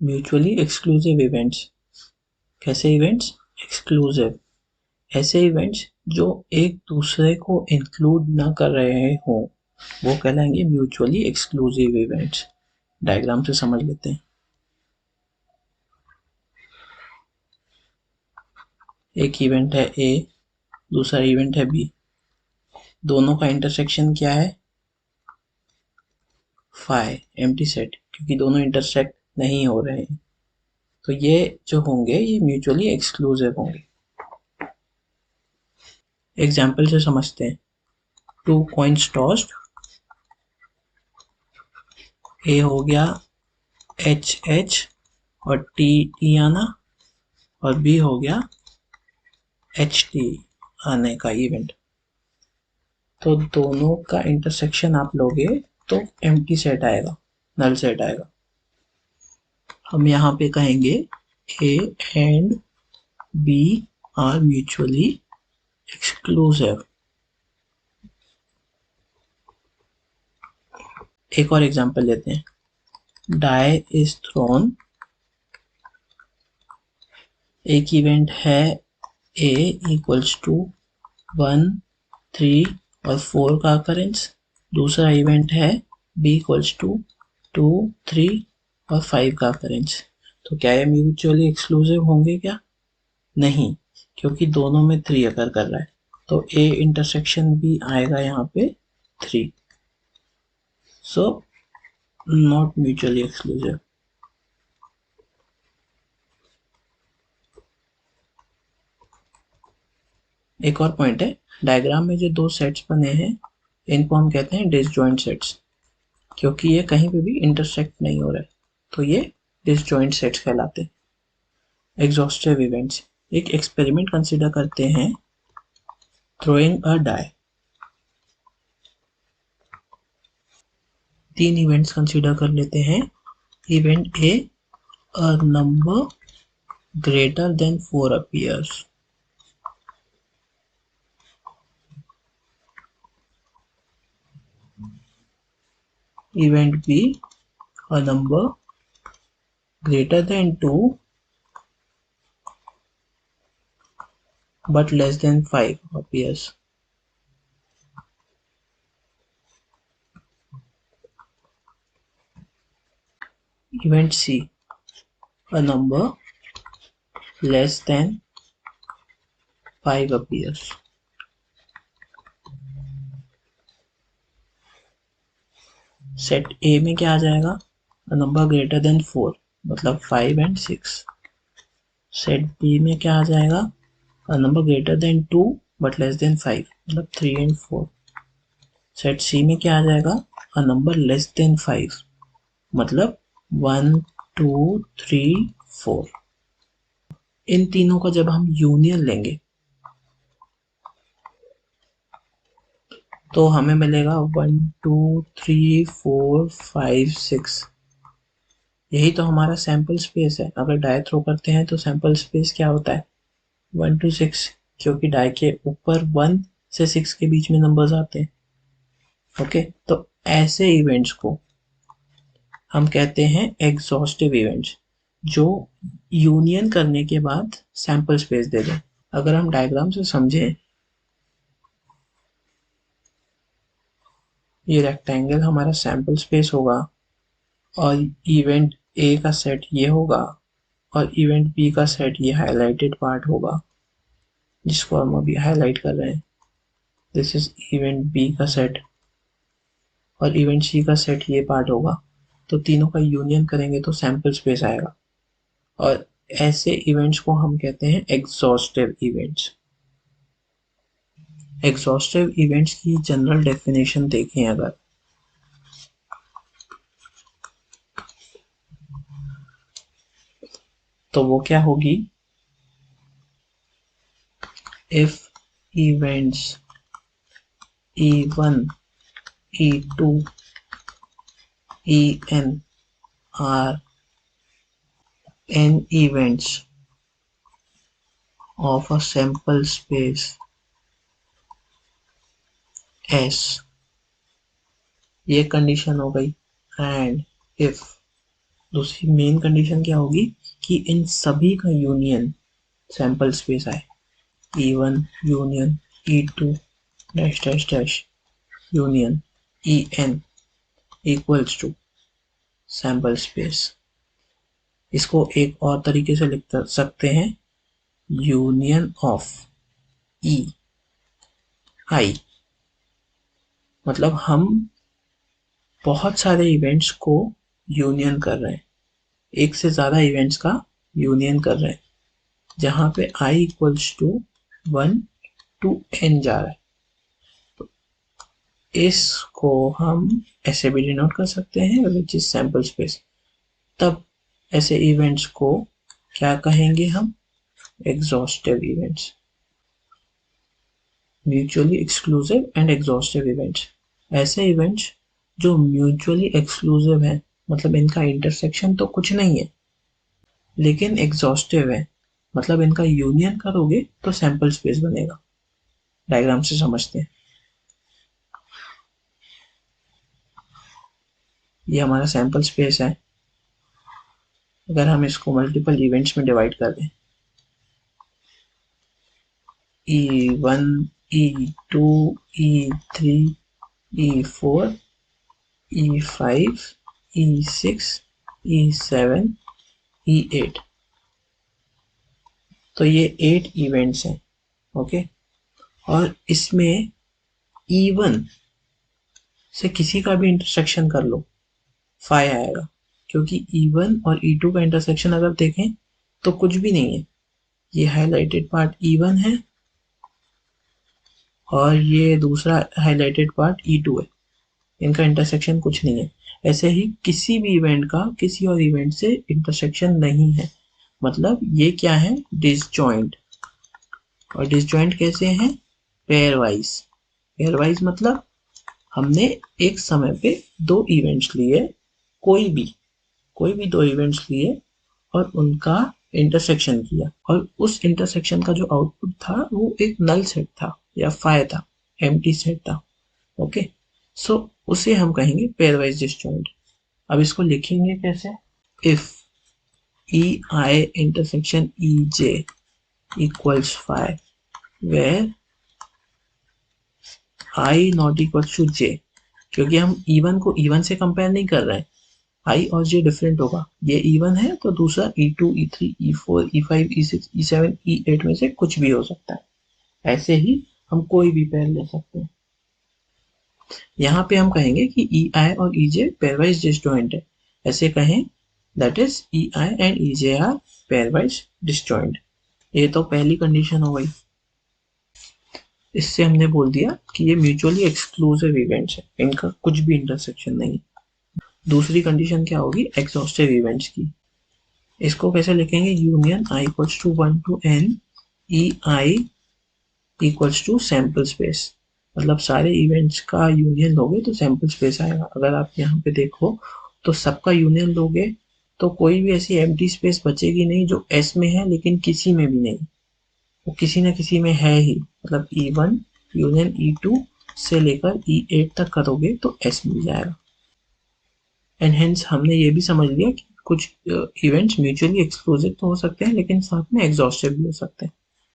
Mutually exclusive events. कैसे events? Exclusive. ऐसे events जो एक दूसरे को इंक्लूड ना कर रहे हों वो कहलाएंगे म्यूचुअली एक्सक्लूसिव इवेंट्स। डायग्राम से समझ लेते हैं। एक इवेंट है ए, दूसरा इवेंट है बी। दोनों का इंटरसेक्शन क्या है? फाई, एम्प्टी सेट, क्योंकि दोनों इंटरसेक्ट नहीं हो रहे हैं तो ये जो होंगे ये म्यूचुअली एक्सक्लूसिव होंगे। एग्जाम्पल से समझते हैं। 2 कॉइन्स टॉस्ड, ए हो गया HH और टी आना और बी हो गया HT आने का इवेंट। तो दोनों का इंटरसेक्शन आप लोगे तो एम्प्टी सेट आएगा, नल सेट आएगा। हम यहाँ पे कहेंगे A and B are mutually exclusive. एक और एग्जांपल लेते हैं। डाई इज थ्रोन, एक इवेंट है A इक्वल्स टू 1, 3 और 4 का अकरेंस। दूसरा इवेंट है B इक्वल्स टू 2, 3 और 5 का अकरेंस। तो क्या ये म्यूचुअली एक्सक्लूसिव होंगे क्या? नहीं, क्योंकि दोनों में 3 अकर कर रहा है तो A इंटरसेक्शन B आएगा यहाँ पे 3। So not mutually exclusive. एक और पॉइंट है, डायग्राम में जो दो सेट्स बने हैं इनको हम कहते हैं डिसजॉइंट सेट्स, क्योंकि ये कहीं पे भी इंटरसेक्ट नहीं हो रहा है तो ये डिसजॉइंट सेट्स कहलाते हैं। Exhaustive events. एक एक्सपेरिमेंट कंसीडर करते हैं, throwing a die. 3 events consider कर लेते हैं। Event A, a number greater than 4 appears. Event B, a number greater than 2 but less than 5 appears. Event C, a number less than 5 appears. Set A में क्या आ जाएगा? a number greater than 4 मतलब 5 and 6. Set B में क्या आ जाएगा? a number greater than 2 but less than 5 मतलब 3 and 4. Set C में क्या आ जाएगा? a number less than 5 मतलब 1, 2, 3, 4। इन तीनों का जब हम यूनियन लेंगे तो हमें मिलेगा 1, 2, 3, 4, 5, 6। यही तो हमारा सैंपल स्पेस है। अगर डाई थ्रो करते हैं तो सैंपल स्पेस क्या होता है? 1 to 6, क्योंकि डाई के ऊपर 1 से 6 के बीच में नंबर्स आते हैं। ओके, तो ऐसे इवेंट्स को हम कहते हैं एग्जॉस्टिव इवेंट्स, जो यूनियन करने के बाद सैंपल स्पेस दे दें। अगर हम डायग्राम से समझें, ये रेक्टेंगल हमारा सैंपल स्पेस होगा और इवेंट ए का सेट ये होगा और इवेंट बी का सेट ये हाईलाइटेड पार्ट होगा जिसको हम अभी हाईलाइट कर रहे हैं। दिस इज इवेंट बी का सेट और इवेंट सी का सेट ये पार्ट होगा। तो तीनों का यूनियन करेंगे तो सैंपल स्पेस आएगा और ऐसे इवेंट्स को हम कहते हैं एग्जॉस्टिव इवेंट्स। एग्जॉस्टिव इवेंट्स की जनरल डेफिनेशन देखें अगर, तो वो क्या होगी? If events E1, E2, En are n events of a sample space S, ये कंडीशन हो गई। एंड इफ दूसरी मेन कंडीशन क्या होगी कि इन सभी का यूनियन सैंपल स्पेस आए, E1 union E2 dash dash dash union En equals to sample space. इसको एक और तरीके से लिख सकते हैं, यूनियन ऑफ ई आई। मतलब हम बहुत सारे इवेंट्स को यूनियन कर रहे हैं, एक से ज़्यादा इवेंट्स का यूनियन कर रहे हैं, जहाँ पे i equals to 1 to n जा रहा है। तो इसको हम ऐसे भी डिनोट कर सकते हैं, विच इज सैंपल स्पेस। तब ऐसे इवेंट्स को क्या कहेंगे हम, exhaustive events, mutually exclusive and exhaustive events. ऐसे इवेंट्स जो म्यूचुअली एक्सक्लूसिव है, मतलब इनका इंटरसेक्शन तो कुछ नहीं है लेकिन एग्जॉस्टिव है, मतलब इनका यूनियन करोगे तो सैंपल स्पेस बनेगा। डायग्राम से समझते हैं। ये हमारा सैंपल स्पेस है। अगर हम इसको मल्टीपल इवेंट्स में डिवाइड कर दें, E1 E2 E3 E4 E5 E6 E7 E8, तो ये 8 इवेंट्स हैं। ओके, और इसमें E1 से किसी का भी इंटरसेक्शन कर लो 5 आएगा, क्योंकि E1 और E2 का इंटरसेक्शन अगर देखें तो कुछ भी नहीं है। ये हाईलाइटेड पार्ट E1 है और ये दूसरा हाईलाइटेड पार्ट E2 है, इनका इंटरसेक्शन कुछ नहीं है। ऐसे ही किसी भी इवेंट का किसी और इवेंट से इंटरसेक्शन नहीं है, मतलब ये क्या है, डिसजॉइंट। और डिसजॉइंट कैसे हैं, पेयर वाइज। पेयर वाइज मतलब हमने एक समय पे दो इवेंट्स लिए, कोई भी दो इवेंट्स लिए और उनका इंटरसेक्शन किया, और उस इंटरसेक्शन का जो आउटपुट था वो एक नल सेट था या फाइ था, एम्प्टी सेट था। ओके, सो उसे हम कहेंगे पेयर वाइज डिसजॉइंट। अब इसको लिखेंगे कैसे, if E I intersection E J equals phi where I not equal to J, क्योंकि हम E1 को E1 से कंपेयर नहीं कर रहे हैं, आई और जे डिफरेंट होगा। ये E1 है तो दूसरा E2 E3 E4 E5 E6 E7 E8 में से कुछ भी हो सकता है। ऐसे ही हम कोई भी पेयर ले सकते हैं। यहाँ पे हम कहेंगे कि ई आई और ई जे पेयरवाइज डिसजॉइंट है, ऐसे कहें that is E I and E J are pairwise disjoint. ये तो पहली कंडीशन हो गई। इससे हमने बोल दिया कि ये म्यूचुअली एक्सक्लूसिव इवेंट्स है, इनका कुछ भी इंटरसेक्शन नहीं। दूसरी कंडीशन क्या होगी, एग्जॉस्टिव इवेंट्स की। इसको कैसे लिखेंगे, union I equals to 1 to n E I equals to sample space. मतलब सारे इवेंट्स का यूनियन लोगे तो सैंपल स्पेस आएगा। अगर आप यहाँ पे देखो तो सबका यूनियन लोगे तो कोई भी ऐसी एम्प्टी स्पेस बचेगी नहीं जो एस में है लेकिन किसी में भी नहीं, वो किसी न किसी में है ही। मतलब E1 यूनियन E2 से लेकर E8 तक करोगे तो S मिल जाएगा। एंड हेंस हमने ये भी समझ लिया कि कुछ इवेंट्स म्यूचुअली एक्सक्लूसिव तो हो सकते हैं लेकिन साथ में एग्जॉस्टिव भी हो सकते हैं।